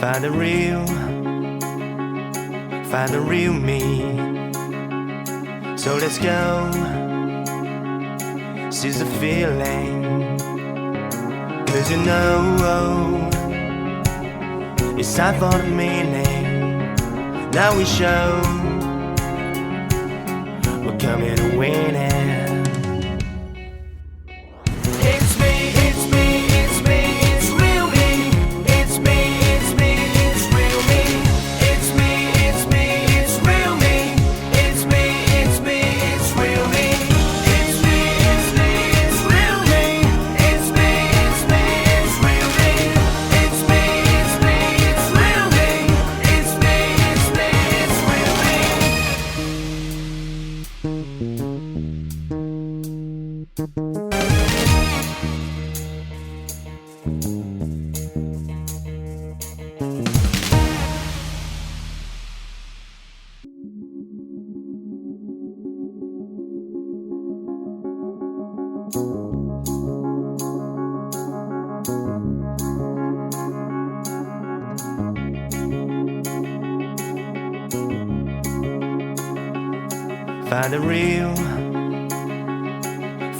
Find the real me. So let's go, seize the feeling. 'Cause you know it's time for the meaning. Now we show we're coming to win it.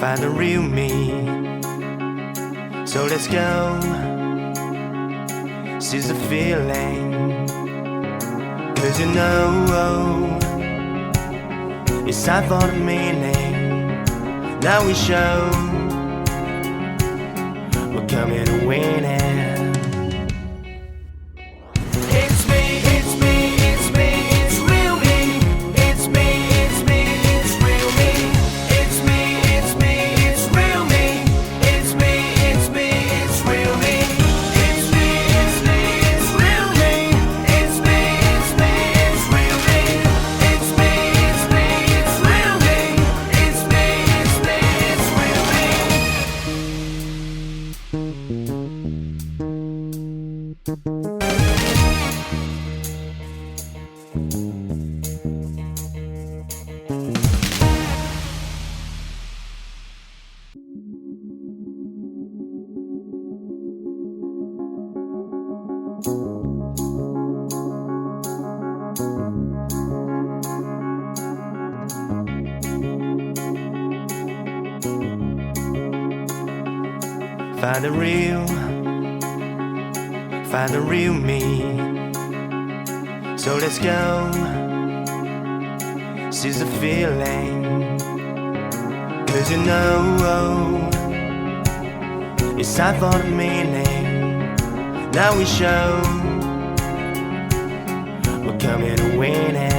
Find the real me. So let's go, seize the feeling. 'Cause you know it's time for the meaning. Now we show we're coming to win it. Find the real me. So let's go, seize the feeling. 'Cause you know it's time for the meaning. Now we show we're coming to win it.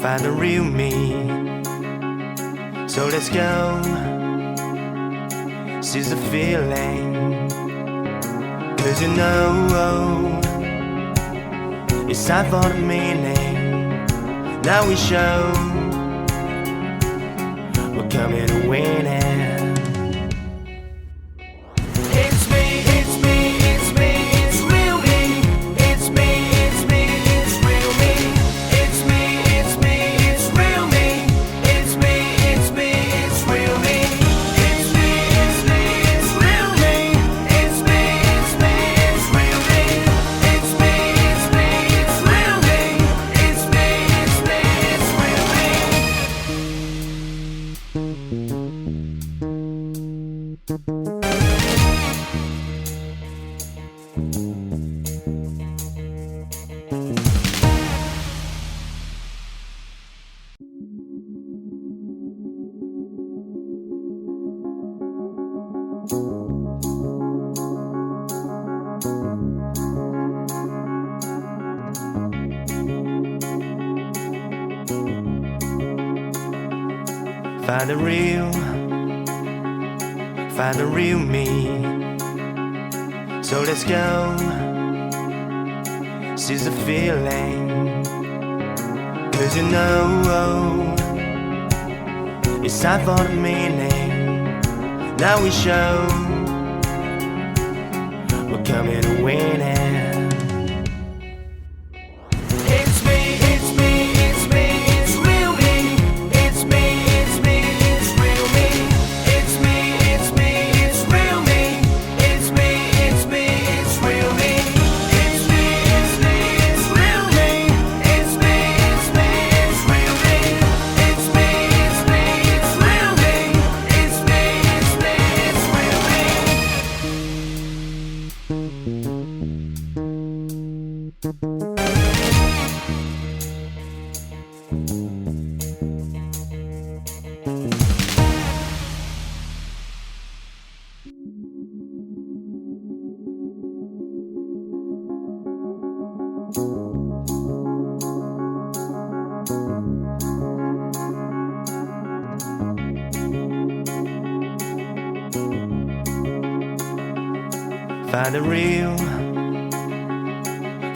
Find the real me. So let's go, seize the feeling. 'Cause you know it's time for the meaning. Now we show we're coming to win it. Find the real me. So let's go, seize the feeling. 'Cause you know it's time for the meaning. Now we show we're coming to win it.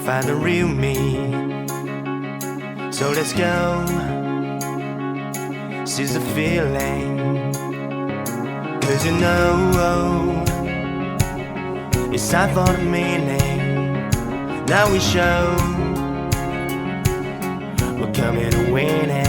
Find the real me. So let's go, seize the feeling. 'Cause you know it's time for the meaning. Now we show we're coming to win it.